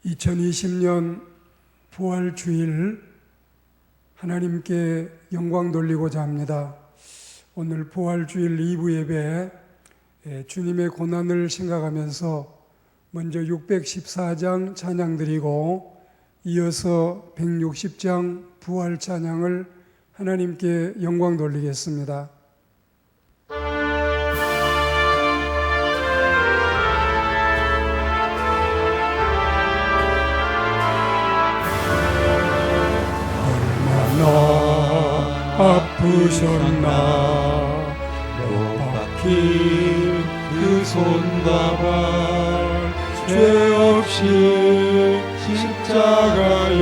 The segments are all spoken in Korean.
2020년 부활주일 하나님께 영광 돌리고자 합니다. 오늘 부활주일 2부 예배 주님의 고난을 생각하면서 먼저 614장 찬양 드리고 이어서 160장 부활 찬양을 하나님께 영광 돌리겠습니다. 아프셨나 못 박힌 그 손과 발 죄 없이 십자가에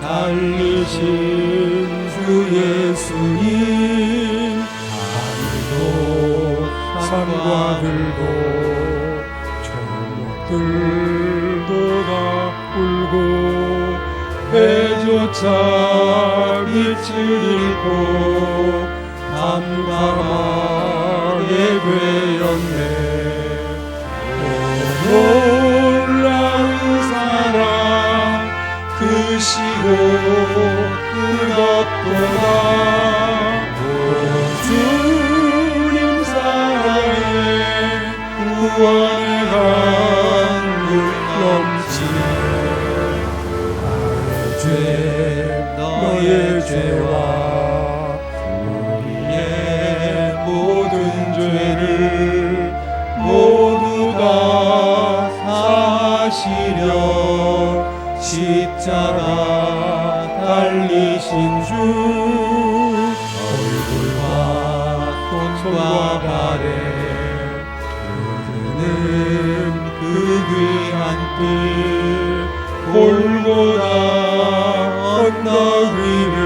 달리신 주 예수님 하늘도 산과 들도 천국들도 다 울고 해조차 빛을 잃고 담담하게 되었네. 놀라운 사랑 크시고 뜨겁도다. 주님 사랑에 구원의 강물 넘치네. 너의 죄와 우리의 모든 죄를 모두 다 사하시려 십자가 달리신 주 얼굴과 손과 발에 흐르는 그 귀한 피 골고다 언덕 위를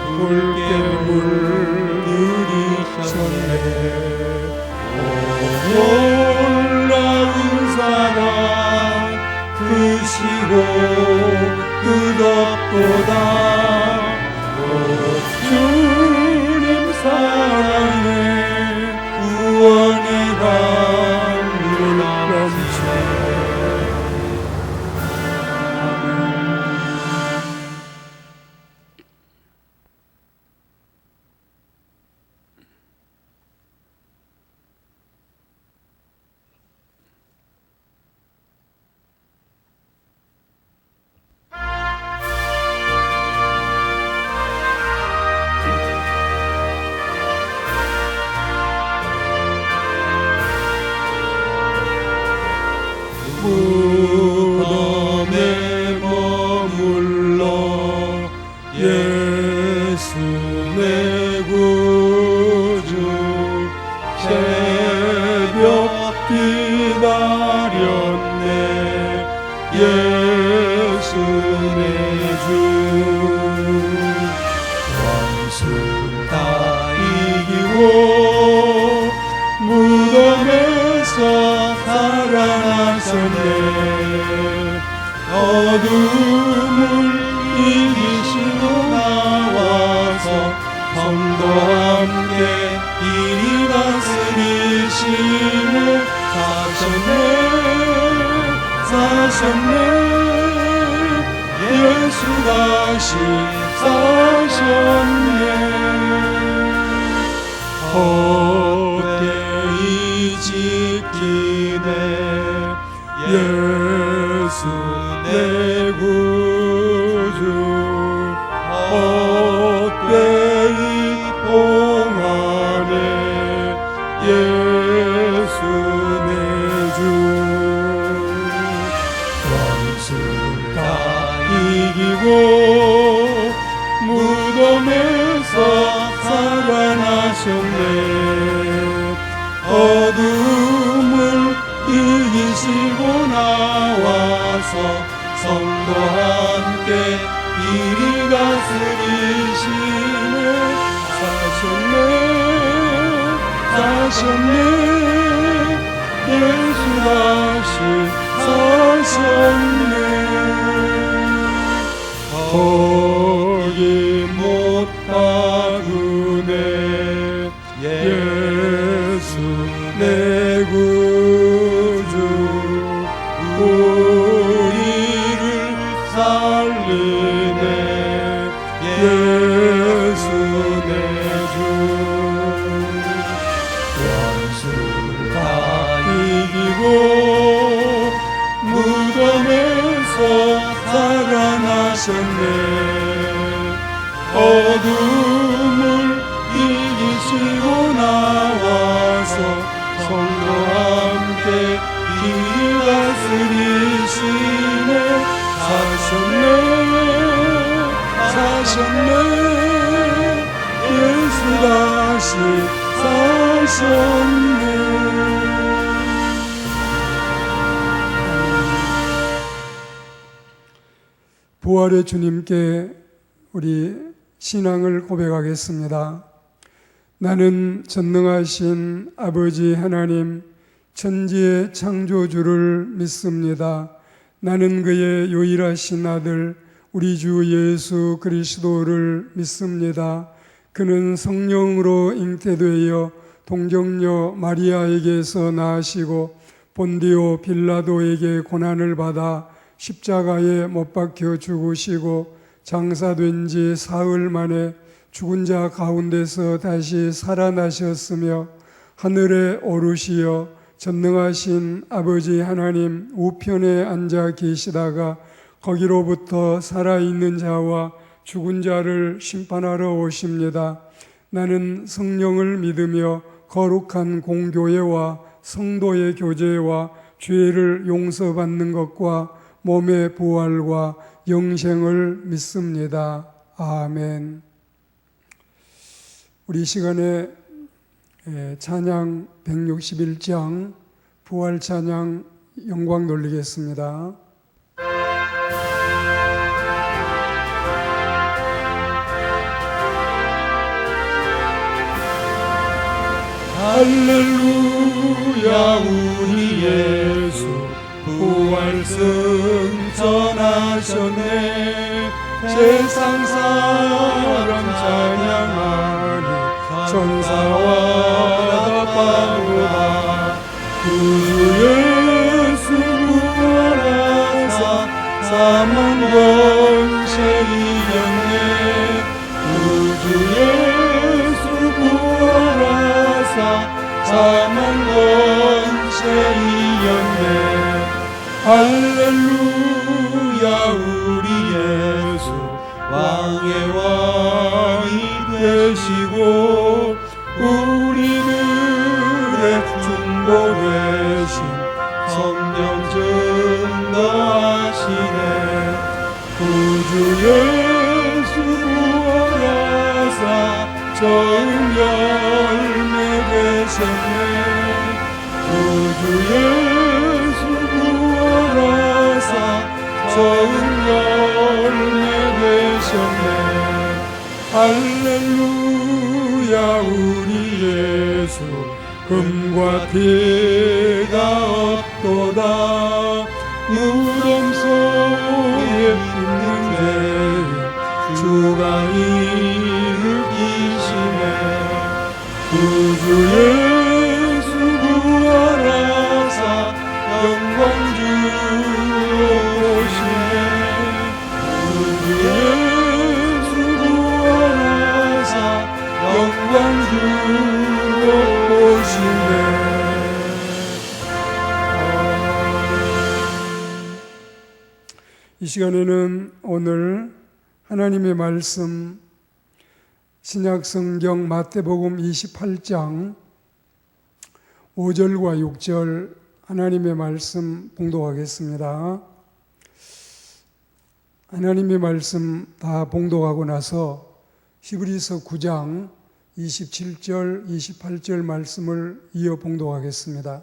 굵게 물들이셨네. 놀라운 사랑 크시고 뜨겁도다. 주님 사랑에 구원의 강물 넘치네. 무덤에 머물러 예수 내 구주 새벽 기다렸네. 예수 내 주 원수 다 이기고 무덤에서 살아나셨네. 어둠을 이기시고 나와서 성도와 함께 이리 다스리시네. 사셨네. 예수 다시 사셨네. 헛되이 지키네. 예수 내 구주 헛되이 봉하네. 예수 내 주 원수 다 이기고 무덤에서 살아나셨네. 어둠을 이기시고 나와서 성도와 함께 이리 다스리시네. 사셨네. 예수 다시 사셨네. 거기 못 박으네. 예수 내 구주 우리를 살리네 예수 내 주 원수를 다 이기고 무덤에서 살아나셨네 어둠을 이기시고 나와서 성도와 함께 길이 다스리시네 사셨네 예수 다시 사셨네 부활의 주님께 우리 신앙을 고백하겠습니다. 나는 전능하신 아버지 하나님 천지의 창조주를 믿습니다. 나는 그의 유일하신 아들 우리 주 예수 그리스도를 믿습니다. 그는 성령으로 잉태되어 동정녀 마리아에게서 나시고 본디오 빌라도에게 고난을 받아 십자가에 못 박혀 죽으시고 장사된 지 사흘 만에 죽은 자 가운데서 다시 살아나셨으며 하늘에 오르시어 전능하신 아버지 하나님 우편에 앉아 계시다가 거기로부터 살아있는 자와 죽은 자를 심판하러 오십니다. 나는 성령을 믿으며 거룩한 공교회와 성도의 교제와 죄를 용서받는 것과 몸의 부활과 영생을 믿습니다. 아멘. 우리 시간에 찬양 161장 부활 찬양 영광 돌리겠습니다. 할렐루야 우리 예수 부활 승천하셨네 세상 사람 찬양하니 천사와 다빠르다 구주 예수 부활하사 사망 권세 이겼네 구주 예수 부활하사 사망 권세 이겼네 할렐루야 우리 예수 왕의 왕이 되시고 우리들의 중보 되신 성령 증거하시네 구주 예수 부활하사 처음 열매 되셨네 구주 예수 부활하사 처음 열매 되셨네 할렐루야 우리 예수 금과 피가 없도다 무덤 속에 있는 죄인 주가 일으키시네 구주 예수 부활하사 영광 주로 오시네 구주 예수 부활하사 영광 주로 오시네 이 시간에는 오늘 하나님의 말씀 신약성경 마태복음 28장 5절과 6절 하나님의 말씀 봉독하겠습니다. 하나님의 말씀 다 봉독하고 나서 히브리서 9장 27절, 28절 말씀을 이어 봉독하겠습니다.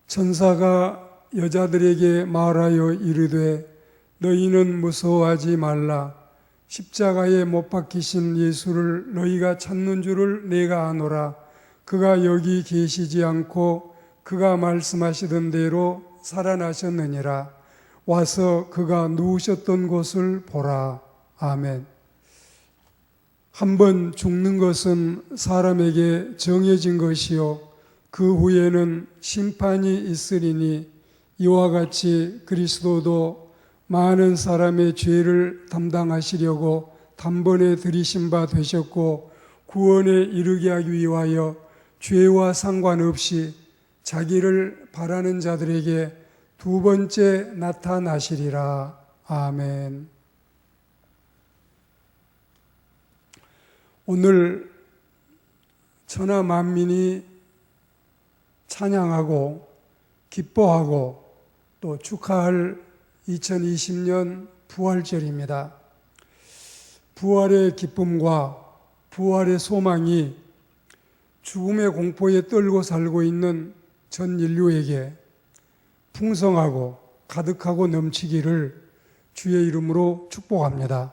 천사가 여자들에게 말하여 이르되 너희는 무서워하지 말라. 십자가에 못 박히신 예수를 너희가 찾는 줄을 내가 아노라. 그가 여기 계시지 않고 그가 말씀하시던 대로 살아나셨느니라. 와서 그가 누우셨던 곳을 보라. 아멘. 한번 죽는 것은 사람에게 정해진 것이요 그 후에는 심판이 있으리니 이와 같이 그리스도도 많은 사람의 죄를 담당하시려고 단번에 들이신 바 되셨고 구원에 이르게 하기 위하여 죄와 상관없이 자기를 바라는 자들에게 두 번째 나타나시리라. 아멘. 오늘 천하 만민이 찬양하고 기뻐하고 또 축하할 2020년 부활절입니다. 부활의 기쁨과 부활의 소망이 죽음의 공포에 떨고 살고 있는 전 인류에게 풍성하고 가득하고 넘치기를 주의 이름으로 축복합니다.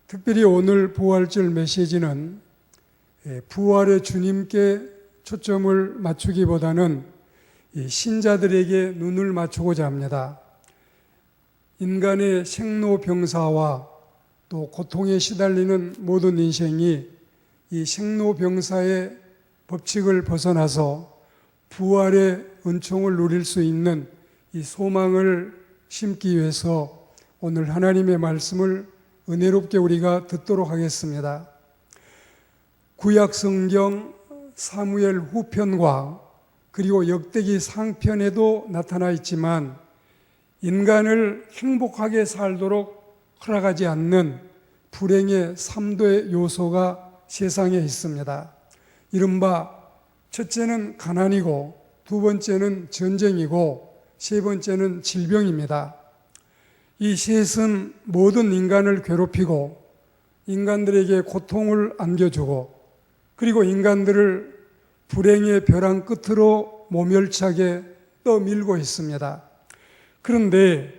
특별히 오늘 부활절 메시지는 부활의 주님께 초점을 맞추기보다는 신자들에게 눈을 맞추고자 합니다. 인간의 생로병사와 또 고통에 시달리는 모든 인생이 이 생로병사의 법칙을 벗어나서 부활의 은총을 누릴 수 있는 이 소망을 심기 위해서 오늘 하나님의 말씀을 은혜롭게 우리가 듣도록 하겠습니다. 구약 성경 사무엘 후편과 그리고 역대기 상편에도 나타나 있지만 인간을 행복하게 살도록 허락하지 않는 불행의 3도의 요소가 세상에 있습니다. 이른바 첫째는 가난이고 두 번째는 전쟁이고 세 번째는 질병입니다. 이 셋은 모든 인간을 괴롭히고 인간들에게 고통을 안겨주고 그리고 인간들을 불행의 벼랑 끝으로 모멸차게 떠밀고 있습니다. 그런데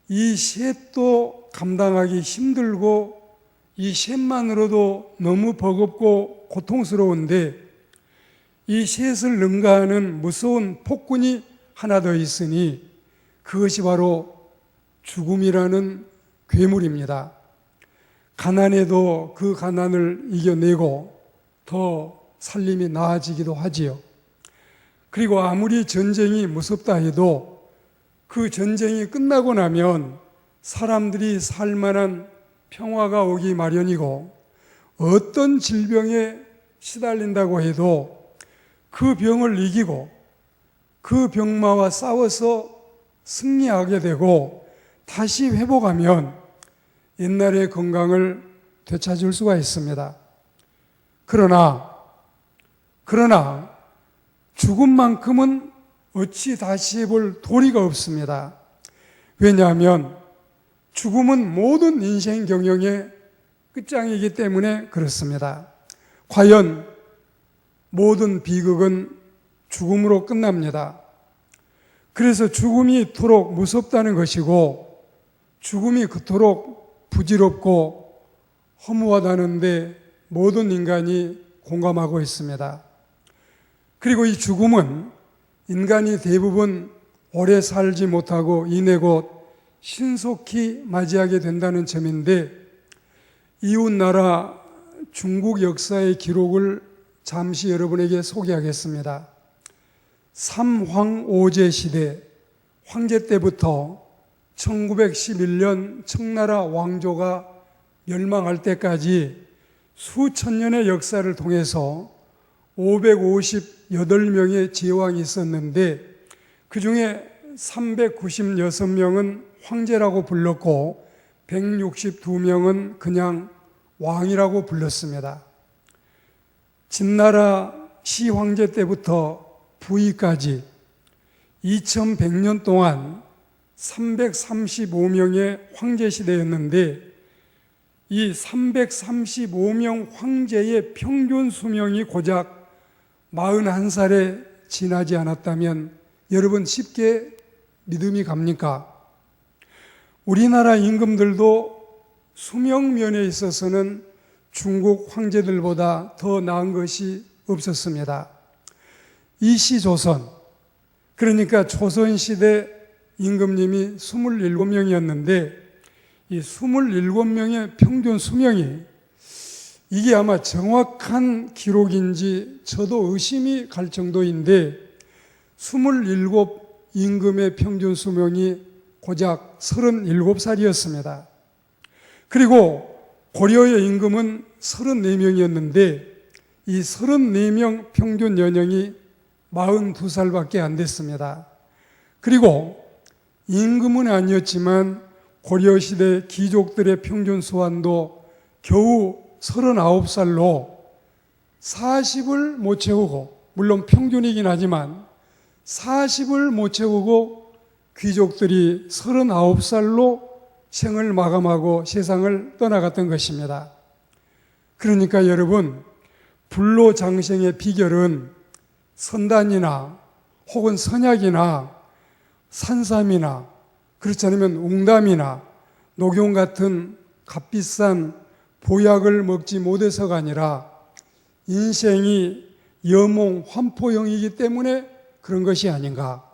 이 셋도 감당하기 힘들고 이 셋만으로도 너무 버겁고 고통스러운데 이 셋을 능가하는 무서운 폭군이 하나 더 있으니 그것이 바로 죽음이라는 괴물입니다. 가난에도 그 가난을 이겨내고 더 살림이 나아지기도 하지요. 그리고 아무리 전쟁이 무섭다 해도 그 전쟁이 끝나고 나면 사람들이 살만한 평화가 오기 마련이고 어떤 질병에 시달린다고 해도 그 병을 이기고 그 병마와 싸워서 승리하게 되고 다시 회복하면 옛날의 건강을 되찾을 수가 있습니다. 그러나 죽음만큼은 어찌 다시 해볼 도리가 없습니다. 왜냐하면 죽음은 모든 인생 경영의 끝장이기 때문에 그렇습니다. 과연 모든 비극은 죽음으로 끝납니다. 그래서 죽음이 이토록 무섭다는 것이고 죽음이 그토록 부질없고 허무하다는데 모든 인간이 공감하고 있습니다. 그리고 이 죽음은 인간이 대부분 오래 살지 못하고 이내 곧 신속히 맞이하게 된다는 점인데 이웃나라 중국 역사의 기록을 잠시 여러분에게 소개하겠습니다. 삼황오제 시대 황제 때부터 1911년 청나라 왕조가 멸망할 때까지 수천 년의 역사를 통해서 558명의 제왕이 있었는데 그 중에 396명은 황제라고 불렀고 162명은 그냥 왕이라고 불렀습니다. 진나라 시황제 때부터 부위까지 2100년 동안 335명의 황제 시대였는데 이 335명 황제의 평균 수명이 고작 41살에 지나지 않았다면 여러분 쉽게 믿음이 갑니까? 우리나라 임금들도 수명면에 있어서는 중국 황제들보다 더 나은 것이 없었습니다. 이시조선, 그러니까 조선시대 임금님이 27명이었는데 이 27명의 평균 수명이 이게 아마 정확한 기록인지 저도 의심이 갈 정도인데 27 임금의 평균 수명이 고작 37살이었습니다. 그리고 고려의 임금은 34명이었는데 이 34명 평균 연령이 42살밖에 안 됐습니다. 그리고 임금은 아니었지만 고려시대 귀족들의 평균 수완도 겨우 39살로 40을 못 채우고, 물론 평균이긴 하지만 40을 못 채우고 귀족들이 39살로 생을 마감하고 세상을 떠나갔던 것입니다. 그러니까 여러분, 불로장생의 비결은 선단이나 혹은 선약이나 산삼이나 그렇지 않으면 웅담이나 녹용 같은 값비싼 보약을 먹지 못해서가 아니라 인생이 여몽 환포형이기 때문에 그런 것이 아닌가.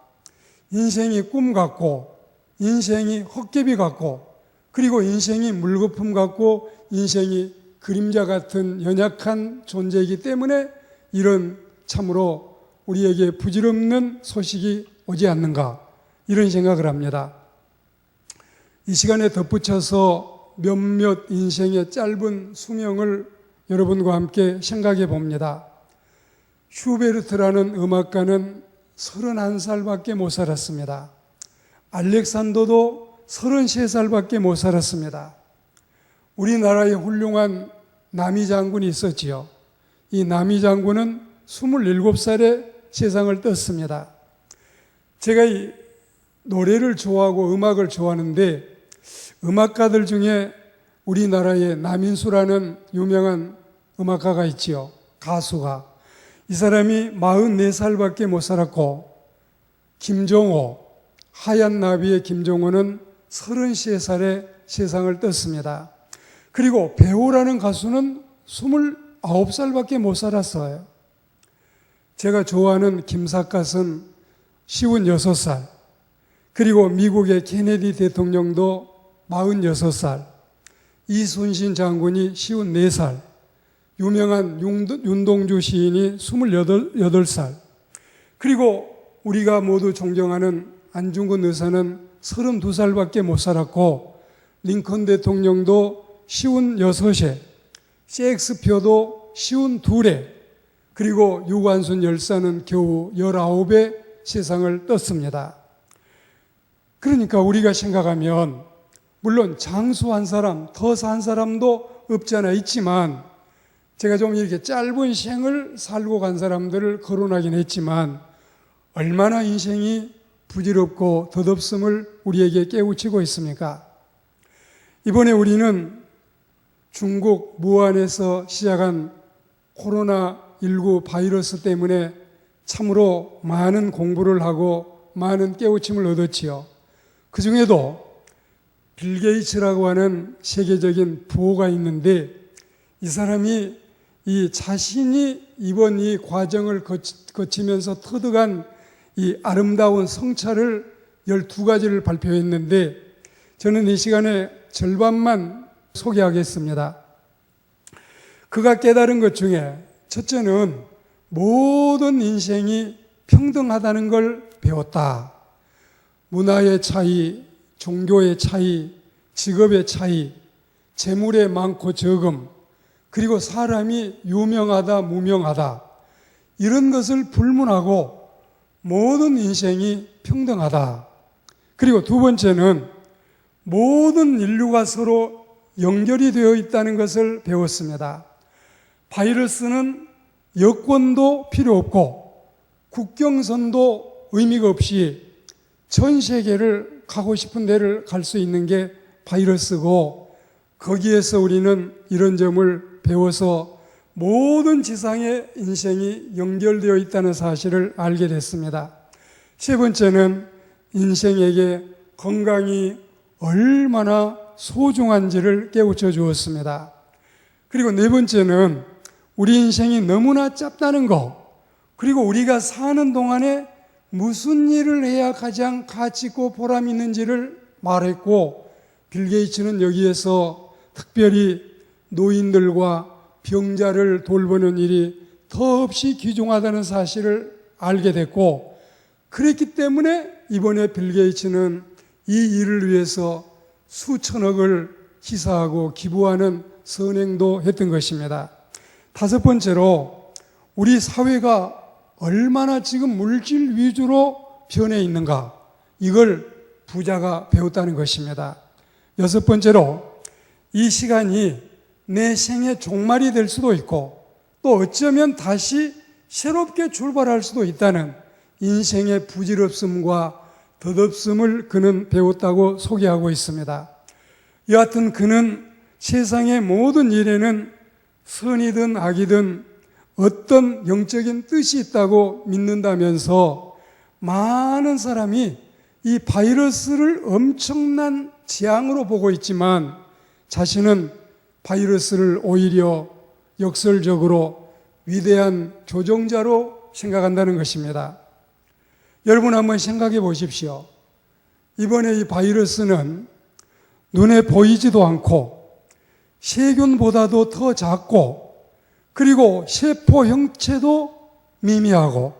인생이 꿈 같고, 인생이 헛개비 같고, 그리고 인생이 물거품 같고, 인생이 그림자 같은 연약한 존재이기 때문에 이런 참으로 우리에게 부질없는 소식이 오지 않는가, 이런 생각을 합니다. 이 시간에 덧붙여서 몇몇 인생의 짧은 수명을 여러분과 함께 생각해 봅니다. 슈베르트라는 음악가는 31살밖에 못 살았습니다. 알렉산더도 33살밖에 못 살았습니다. 우리나라에 훌륭한 남이 장군이 있었지요. 이 남이 장군은 27살에 세상을 떴습니다. 제가 이 노래를 좋아하고 음악을 좋아하는데 음악가들 중에 우리나라에 남인수라는 유명한 음악가가 있지요. 가수가. 이 사람이 44살밖에 못 살았고, 김종호, 하얀 나비의 김종호는 33살에 세상을 떴습니다. 그리고 배우라는 가수는 29살밖에 못 살았어요. 제가 좋아하는 김삿갓은 56살, 그리고 미국의 케네디 대통령도 46살, 이순신 장군이 54살, 유명한 윤동주 시인이 28살, 그리고 우리가 모두 존경하는 안중근 의사는 32살밖에 못 살았고, 링컨 대통령도 56에, 셰익스피어도 52에, 그리고 유관순 열사는 겨우 19에 세상을 떴습니다. 그러니까 우리가 생각하면 물론 장수 한 사람, 더 산 사람도 없지 않아 있지만, 제가 좀 이렇게 짧은 생을 살고 간 사람들을 거론하긴 했지만 얼마나 인생이 부질없고 덧없음을 우리에게 깨우치고 있습니까? 이번에 우리는 중국 무안에서 시작한 코로나19 바이러스 때문에 참으로 많은 공부를 하고 많은 깨우침을 얻었지요. 그 중에도 빌 게이츠라고 하는 세계적인 부호가 있는데, 이 사람이 이 자신이 이번 이 과정을 거치면서 터득한 이 아름다운 성찰을 12가지를 발표했는데, 저는 이 시간에 절반만 소개하겠습니다. 그가 깨달은 것 중에 첫째는 모든 인생이 평등하다는 걸 배웠다. 문화의 차이, 종교의 차이, 직업의 차이, 재물의 많고 적음, 그리고 사람이 유명하다, 무명하다, 이런 것을 불문하고 모든 인생이 평등하다. 그리고 두 번째는 모든 인류가 서로 연결이 되어 있다는 것을 배웠습니다. 바이러스는 여권도 필요 없고 국경선도 의미가 없이 전 세계를 가고 싶은 데를 갈 수 있는 게 바이러스고, 거기에서 우리는 이런 점을 배워서 모든 지상의 인생이 연결되어 있다는 사실을 알게 됐습니다. 세 번째는 인생에게 건강이 얼마나 소중한지를 깨우쳐 주었습니다. 그리고 네 번째는 우리 인생이 너무나 짧다는 것, 그리고 우리가 사는 동안에 무슨 일을 해야 가장 가치 있고 보람 있는지를 말했고, 빌 게이츠는 여기에서 특별히 노인들과 병자를 돌보는 일이 더없이 귀중하다는 사실을 알게 됐고, 그랬기 때문에 이번에 빌 게이츠는 이 일을 위해서 수천억을 희사하고 기부하는 선행도 했던 것입니다. 다섯 번째로 우리 사회가 얼마나 지금 물질 위주로 변해 있는가, 이걸 부자가 배웠다는 것입니다. 여섯 번째로 이 시간이 내 생의 종말이 될 수도 있고 또 어쩌면 다시 새롭게 출발할 수도 있다는 인생의 부질없음과 덧없음을 그는 배웠다고 소개하고 있습니다. 여하튼 그는 세상의 모든 일에는 선이든 악이든 어떤 영적인 뜻이 있다고 믿는다면서 많은 사람이 이 바이러스를 엄청난 재앙으로 보고 있지만 자신은 바이러스를 오히려 역설적으로 위대한 조종자로 생각한다는 것입니다. 여러분 한번 생각해 보십시오. 이번에 이 바이러스는 눈에 보이지도 않고 세균보다도 더 작고 그리고 세포 형체도 미미하고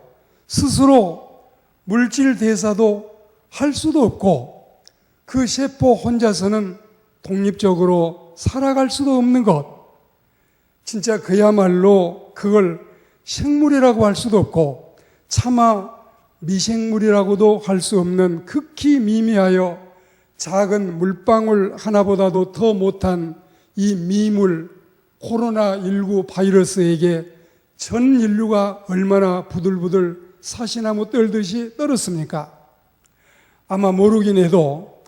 스스로 물질 대사도 할 수도 없고 그 세포 혼자서는 독립적으로 살아갈 수도 없는 것, 진짜 그야말로 그걸 생물이라고 할 수도 없고 차마 미생물이라고도 할 수 없는 극히 미미하여 작은 물방울 하나보다도 더 못한 이 미물 코로나19 바이러스에게 전 인류가 얼마나 부들부들 사시나무 떨듯이 떨었습니까? 아마 모르긴 해도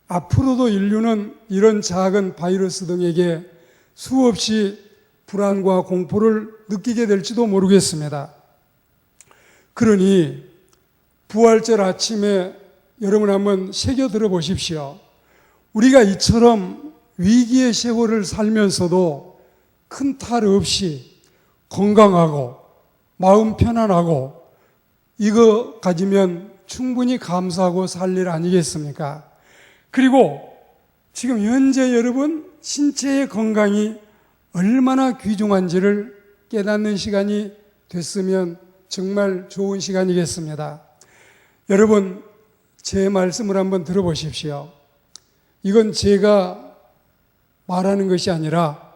앞으로도 인류는 이런 작은 바이러스 등에게 수없이 불안과 공포를 느끼게 될지도 모르겠습니다. 그러니 부활절 아침에 여러분 한번 새겨 들어보십시오. 우리가 이처럼 위기의 세월을 살면서도 큰 탈 없이 건강하고 마음 편안하고 이거 가지면 충분히 감사하고 살 일 아니겠습니까? 그리고 지금 현재 여러분 신체의 건강이 얼마나 귀중한지를 깨닫는 시간이 됐으면 정말 좋은 시간이겠습니다. 여러분 제 말씀을 한번 들어보십시오. 이건 제가 말하는 것이 아니라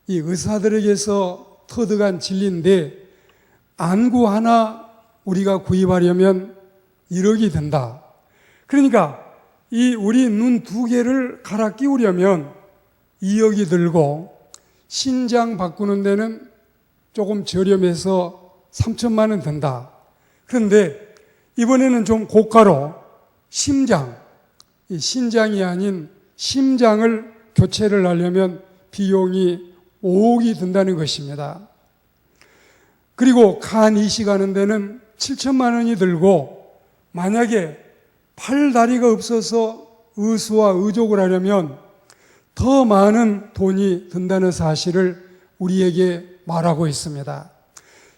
이 의사들에게서 터득한 진리인데 안구 하나 우리가 구입하려면 1억이 든다. 그러니까 이 우리 눈 2개를 갈아 끼우려면 2억이 들고 신장 바꾸는 데는 조금 저렴해서 3천만 원 든다. 그런데 이번에는 좀 고가로 심장, 이 신장이 아닌 심장을 교체를 하려면 비용이 5억이 든다는 것입니다. 그리고 간 이식하는 데는 7천만 원이 들고 만약에 팔, 다리가 없어서 의수와 의족을 하려면 더 많은 돈이 든다는 사실을 우리에게 말하고 있습니다.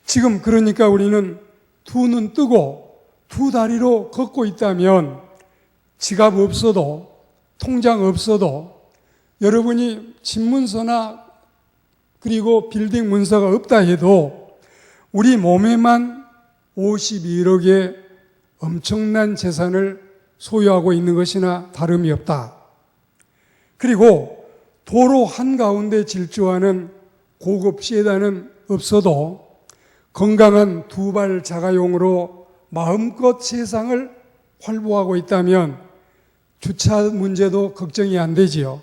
지금 그러니까 우리는 두 눈 뜨고 두 다리로 걷고 있다면 지갑 없어도 통장 없어도 여러분이 집문서나 그리고 빌딩 문서가 없다 해도 우리 몸에만 51억의 엄청난 재산을 소유하고 있는 것이나 다름이 없다. 그리고 도로 한가운데 질주하는 고급 세단은 없어도 건강한 두발 자가용으로 마음껏 세상을 활보하고 있다면 주차 문제도 걱정이 안 되지요.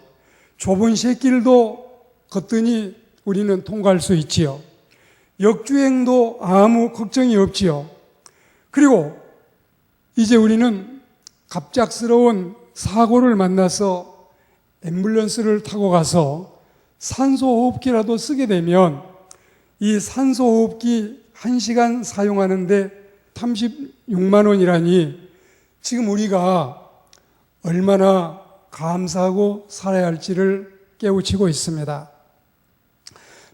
좁은 새길도 걷더니 우리는 통과할 수 있지요. 역주행도 아무 걱정이 없지요. 그리고 이제 우리는 갑작스러운 사고를 만나서 앰뷸런스를 타고 가서 산소호흡기라도 쓰게 되면 이 산소호흡기 1시간 사용하는데 36만 원이라니 지금 우리가 얼마나 감사하고 살아야 할지를 깨우치고 있습니다.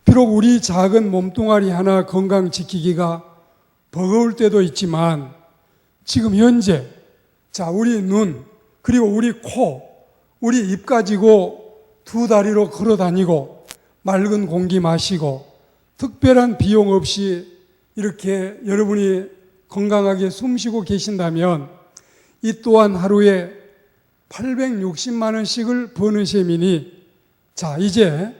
비록 우리 작은 몸뚱아리 하나 건강 지키기가 버거울 때도 있지만 지금 현재 우리 눈 그리고 우리 코 우리 입 가지고 두 다리로 걸어 다니고 맑은 공기 마시고 특별한 비용 없이 이렇게 여러분이 건강하게 숨쉬고 계신다면 이 또한 하루에 860만 원씩을 버는 셈이니, 자, 이제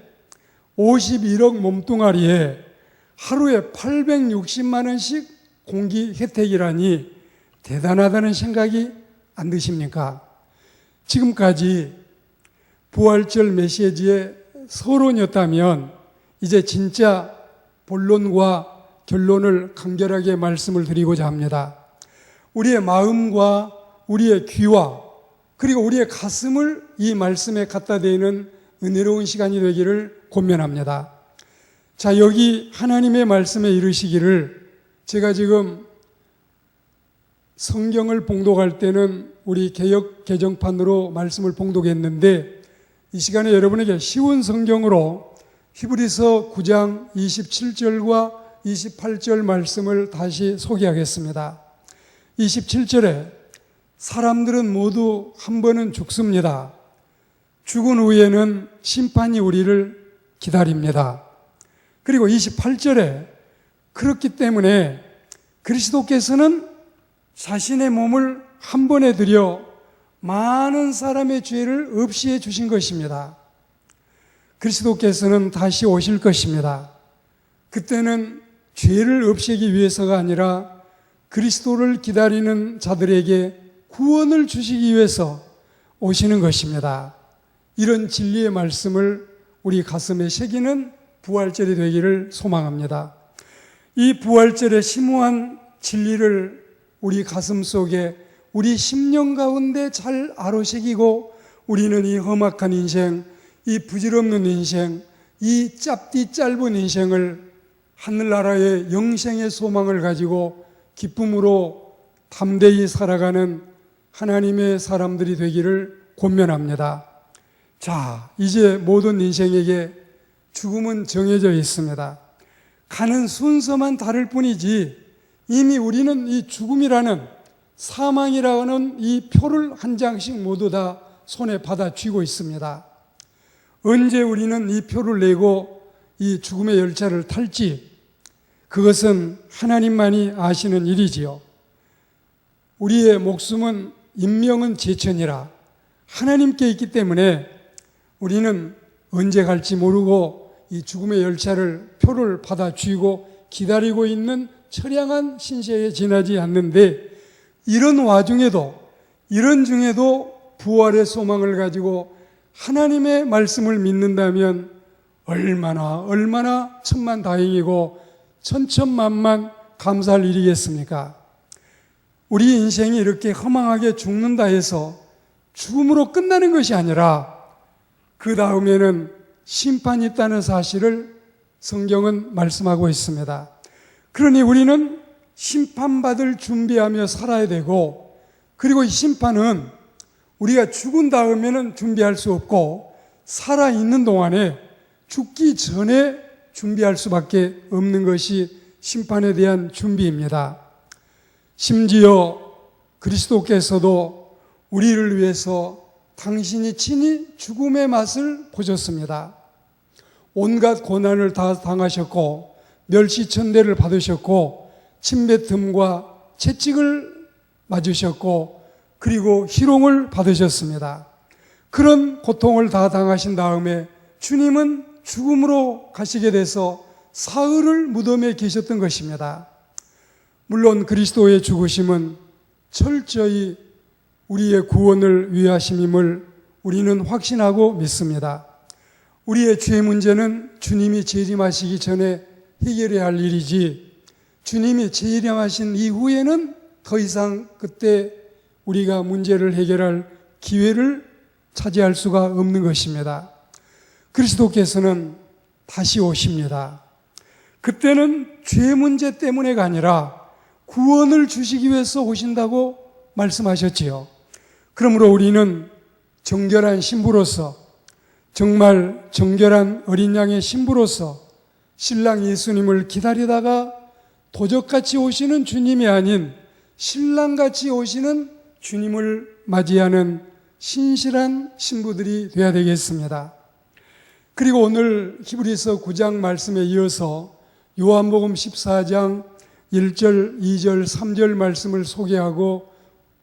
51억 몸뚱아리에 하루에 860만 원씩 공기 혜택이라니 대단하다는 생각이 안 드십니까? 지금까지 부활절 메시지의 서론이었다면 이제 진짜 본론과 결론을 간결하게 말씀을 드리고자 합니다. 우리의 마음과 우리의 귀와 그리고 우리의 가슴을 이 말씀에 갖다 대는 은혜로운 시간이 되기를 권면합니다. 자, 여기 하나님의 말씀에 이르시기를, 제가 지금 성경을 봉독할 때는 우리 개역 개정판으로 말씀을 봉독했는데, 이 시간에 여러분에게 쉬운 성경으로 히브리서 9장 27절과 28절 말씀을 다시 소개하겠습니다. 27절에 사람들은 모두 한 번은 죽습니다. 죽은 후에는 심판이 우리를 기다립니다. 그리고 28절에 그렇기 때문에 그리스도께서는 자신의 몸을 한 번에 들여 많은 사람의 죄를 없이해 주신 것입니다. 그리스도께서는 다시 오실 것입니다. 그때는 죄를 없애기 위해서가 아니라 그리스도를 기다리는 자들에게 구원을 주시기 위해서 오시는 것입니다. 이런 진리의 말씀을 우리 가슴에 새기는 부활절이 되기를 소망합니다. 이 부활절의 심오한 진리를 우리 가슴 속에, 우리 심령 가운데 잘 아로새기고, 우리는 이 험악한 인생, 이 부질없는 인생, 이 짧디 짧은 인생을 하늘나라의 영생의 소망을 가지고 기쁨으로 담대히 살아가는 하나님의 사람들이 되기를 권면합니다. 자, 이제 모든 인생에게 죽음은 정해져 있습니다. 가는 순서만 다를 뿐이지 이미 우리는 이 죽음이라는, 사망이라는 이 표를 한 장씩 모두 다 손에 받아 쥐고 있습니다. 언제 우리는 이 표를 내고 이 죽음의 열차를 탈지, 그것은 하나님만이 아시는 일이지요. 우리의 목숨은 인명은 제천이라 하나님께 있기 때문에 우리는 언제 갈지 모르고 이 죽음의 열차를, 표를 받아 쥐고 기다리고 있는 처량한 신세에 지나지 않는데, 이런 와중에도, 이런 중에도 부활의 소망을 가지고 하나님의 말씀을 믿는다면 얼마나 천만다행이고 천천만만 감사할 일이겠습니까? 우리 인생이 이렇게 허망하게 죽는다 해서 죽음으로 끝나는 것이 아니라 그 다음에는 심판이 있다는 사실을 성경은 말씀하고 있습니다. 그러니 우리는 심판받을 준비하며 살아야 되고, 그리고 이 심판은 우리가 죽은 다음에는 준비할 수 없고 살아있는 동안에 죽기 전에 준비할 수밖에 없는 것이 심판에 대한 준비입니다. 심지어 그리스도께서도 우리를 위해서 당신이 친히 죽음의 맛을 보셨습니다. 온갖 고난을 다 당하셨고 멸시천대를 받으셨고 침뱉음과 채찍을 맞으셨고 그리고 희롱을 받으셨습니다. 그런 고통을 다 당하신 다음에 주님은 죽음으로 가시게 돼서 사흘을 무덤에 계셨던 것입니다. 물론 그리스도의 죽으심은 철저히 우리의 구원을 위하심임을 우리는 확신하고 믿습니다. 우리의 죄 문제는 주님이 재림하시기 전에 해결해야 할 일이지, 주님이 재림하신 이후에는 더 이상 그때 우리가 문제를 해결할 기회를 차지할 수가 없는 것입니다. 그리스도께서는 다시 오십니다. 그때는 죄 문제 때문에가 아니라 구원을 주시기 위해서 오신다고 말씀하셨지요. 그러므로 우리는 정결한 신부로서, 정말 정결한 어린 양의 신부로서 신랑 예수님을 기다리다가 도적같이 오시는 주님이 아닌 신랑같이 오시는 주님을 맞이하는 신실한 신부들이 되어야 되겠습니다. 그리고 오늘 히브리서 9장 말씀에 이어서 요한복음 14장 1절, 2절, 3절 말씀을 소개하고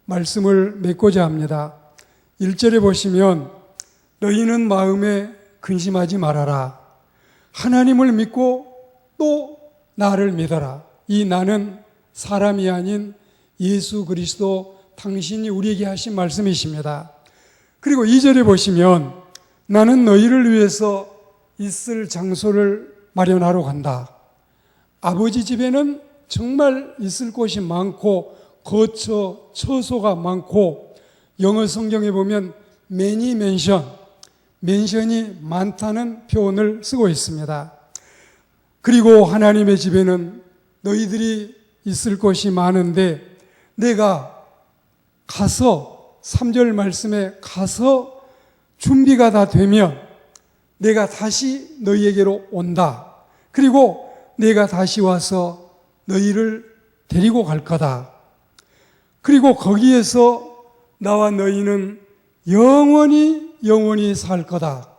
말씀을 맺고자 합니다. 1절에 보시면 너희는 마음에 근심하지 말아라. 하나님을 믿고 또 나를 믿어라. 이 나는 사람이 아닌 예수 그리스도 당신이 우리에게 하신 말씀이십니다. 그리고 2절에 보시면 나는 너희를 위해서 있을 장소를 마련하러 간다. 아버지 집에는 정말 있을 곳이 많고 거처, 처소가 많고 영어 성경에 보면 many mansion, 맨션이 많다는 표현을 쓰고 있습니다. 그리고 하나님의 집에는 너희들이 있을 곳이 많은데 내가 가서 3절 말씀에 가서 준비가 다 되면 내가 다시 너희에게로 온다. 그리고 내가 다시 와서 너희를 데리고 갈 거다. 그리고 거기에서 나와 너희는 영원히 살 거다.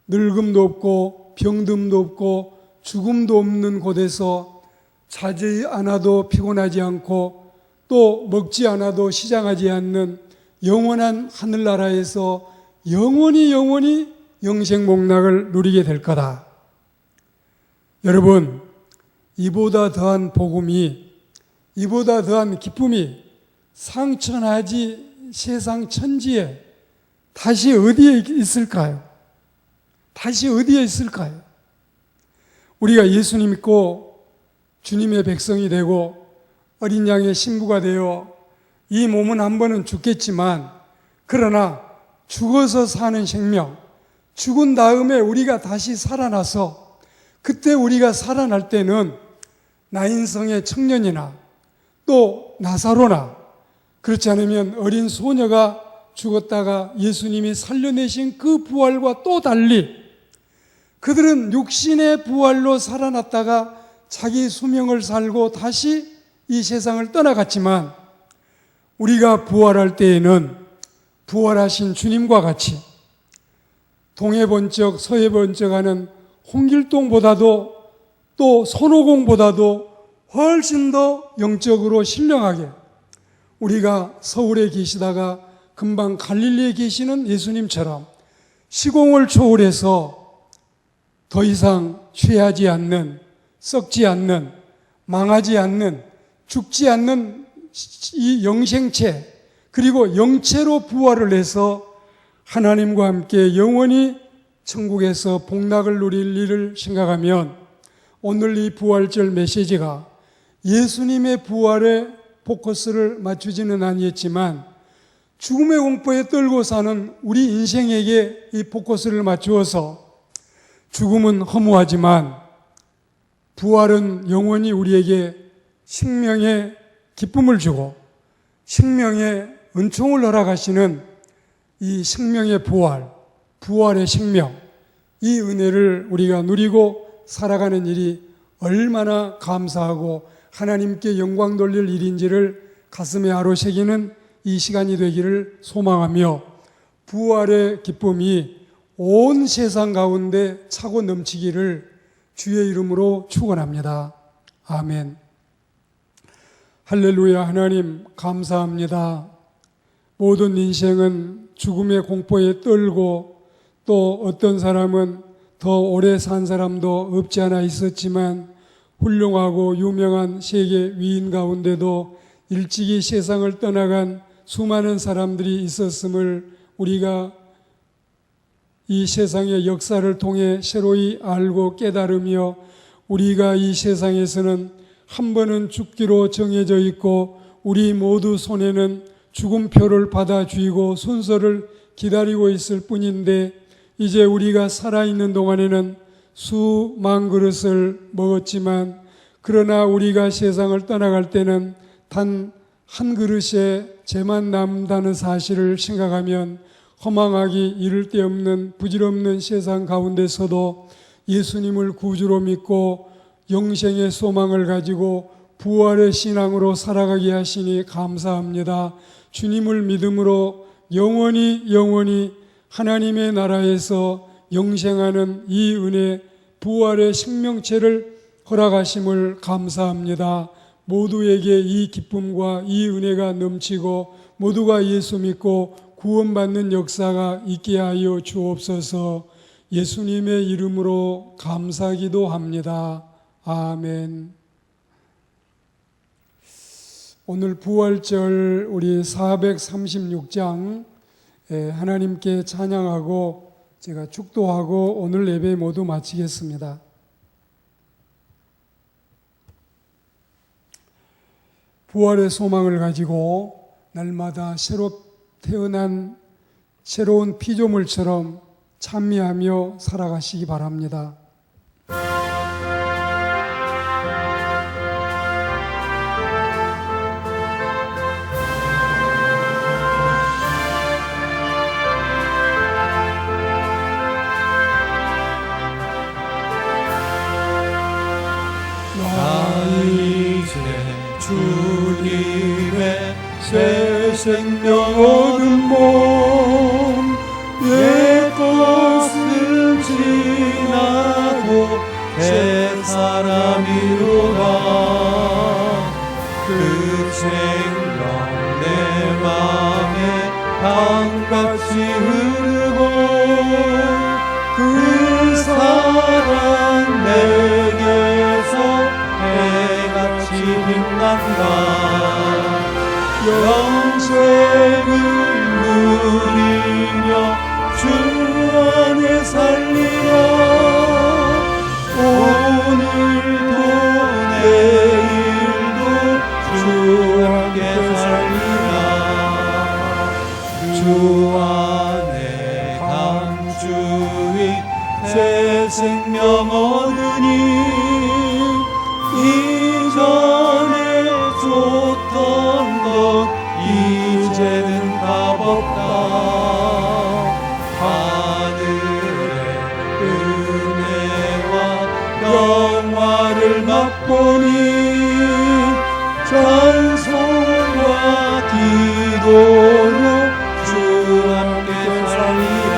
늙음도 없고 병듦도 없고 죽음도 없는 곳에서 자지 않아도 피곤하지 않고 또 먹지 않아도 시장하지 않는 영원한 하늘나라에서 영원히 영생복락을 누리게 될 거다. 여러분, 이보다 더한 복음이, 이보다 더한 기쁨이 상천하지 세상 천지에 다시 어디에 있을까요? 다시 어디에 있을까요? 우리가 예수님 믿고 주님의 백성이 되고 어린 양의 신부가 되어 이 몸은 한 번은 죽겠지만 그러나 죽어서 사는 생명, 죽은 다음에 우리가 다시 살아나서 그때 우리가 살아날 때는 나인성의 청년이나 또 나사로나 그렇지 않으면 어린 소녀가 죽었다가 예수님이 살려내신 그 부활과 또 달리 그들은 육신의 부활로 살아났다가 자기 수명을 살고 다시 이 세상을 떠나갔지만 우리가 부활할 때에는 부활하신 주님과 같이 동해 번쩍 서해 번쩍 하는 홍길동보다도 또 손오공보다도 훨씬 더 영적으로 신령하게 우리가 서울에 계시다가 금방 갈릴리에 계시는 예수님처럼 시공을 초월해서 더 이상 취하지 않는, 썩지 않는, 망하지 않는, 죽지 않는 이 영생체 그리고 영체로 부활을 해서 하나님과 함께 영원히 천국에서 복락을 누릴 일을 생각하면 오늘 이 부활절 메시지가 예수님의 부활에 포커스를 맞추지는 아니었지만 죽음의 공포에 떨고 사는 우리 인생에게 이 포커스를 맞추어서 죽음은 허무하지만 부활은 영원히 우리에게 생명의 기쁨을 주고 생명의 은총을 허락하시는 이 생명의 부활, 부활의 생명, 이 은혜를 우리가 누리고 살아가는 일이 얼마나 감사하고 하나님께 영광 돌릴 일인지를 가슴에 아로새기는 이 시간이 되기를 소망하며 부활의 기쁨이 온 세상 가운데 차고 넘치기를 주의 이름으로 축원합니다. 아멘. 할렐루야. 하나님 감사합니다. 모든 인생은 죽음의 공포에 떨고 또 어떤 사람은 더 오래 산 사람도 없지 않아 있었지만 훌륭하고 유명한 세계 위인 가운데도 일찍이 세상을 떠나간 수많은 사람들이 있었음을 우리가 이 세상의 역사를 통해 새로이 알고 깨달으며 우리가 이 세상에서는 한 번은 죽기로 정해져 있고 우리 모두 손에는 죽음표를 받아 쥐고 순서를 기다리고 있을 뿐인데 이제 우리가 살아있는 동안에는 수만 그릇을 먹었지만 그러나 우리가 세상을 떠나갈 때는 단 한 그릇에 재만 남다는 사실을 생각하면 허망하기 이를 데 없는 부질없는 세상 가운데서도 예수님을 구주로 믿고 영생의 소망을 가지고 부활의 신앙으로 살아가게 하시니 감사합니다. 주님을 믿음으로 영원히 하나님의 나라에서 영생하는 이 은혜 부활의 생명체를 허락하심을 감사합니다. 모두에게 이 기쁨과 이 은혜가 넘치고 모두가 예수 믿고 구원받는 역사가 있게 하여 주옵소서. 예수님의 이름으로 감사기도합니다. 아멘. 오늘 부활절 우리 436장 하나님께 찬양하고 제가 축도하고 오늘 예배 모두 마치겠습니다. 부활의 소망을 가지고 날마다 새로 태어난 새로운 피조물처럼 찬미하며 살아가시기 바랍니다. 주님의 새 생명 얻은 몸 옛것은 지나고 새 사람이로가 그 생명 내 맘에 강같이 흐르고 그 사랑 내게서 해같이 빛난다. 영생을 누리며 주 안에 살리라. 오늘도 내일도 주 함께 살리라. 주 안에 감주히 새 생명 얻으니 이전에 좋던 것 이제는 값없다. 하늘의 은혜와 영화를 맛보니 찬송과 기도로 주 함께 살리라.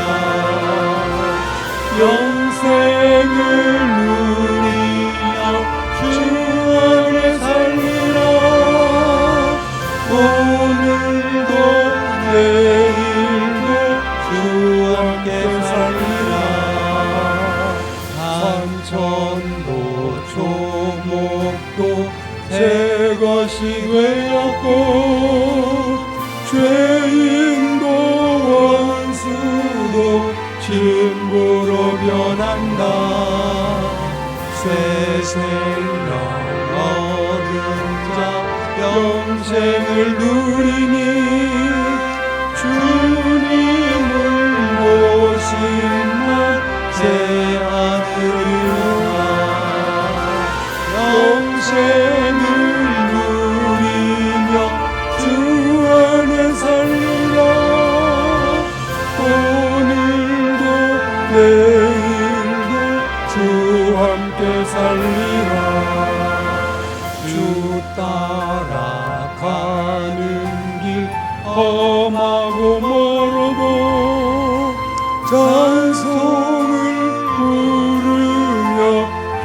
영생을 누리며 주 안에 살리라. 오늘도 내일도 주 함께 살리라. 산천도 조목도 새 것이 되었고 죄인도 원수도 친구로 변한다. 새 생명 얻은 자 영생을 누리니 주님을 모신 날 새 하늘이로다. 영생을 누리며 주 안에 살리라. 오늘도 내일도 주 함께 살리라. 주 따라가는 길 험하고 멀어도 찬송을 부르며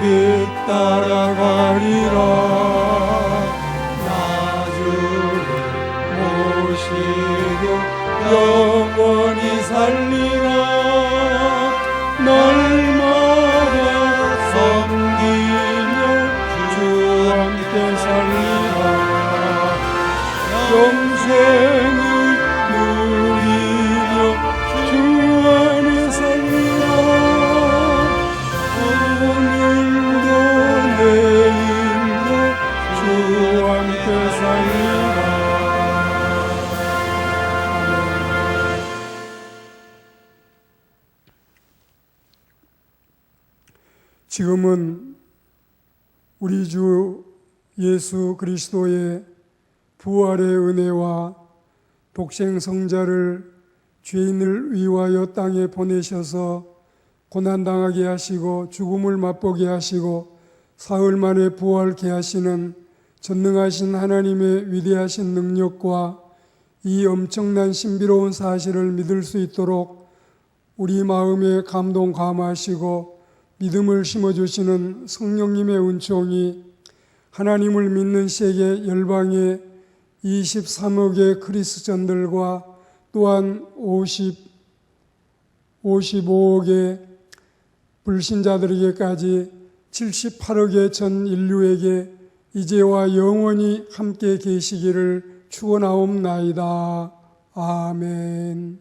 빛 따라가리라. 나주를 모시고 영원히 살리라. 날마다 섬기며 주 함께 살리라. 영생을 누리며 주 안에 살리라. 오늘도 내일도 주 함께 살리라. 지금은 우리 주 예수 그리스도의 부활의 은혜와 독생 성자를 죄인을 위하여 땅에 보내셔서 고난당하게 하시고 죽음을 맛보게 하시고 사흘 만에 부활케 하시는 전능하신 하나님의 위대하신 능력과 이 엄청난 신비로운 사실을 믿을 수 있도록 우리 마음에 감동 감화하시고 믿음을 심어주시는 성령님의 은총이 하나님을 믿는 세계 열방의 23억의 그리스천들과 또한 55억의 불신자들에게까지 78억의 전 인류에게 이제와 영원히 함께 계시기를 축원하옵나이다. 아멘.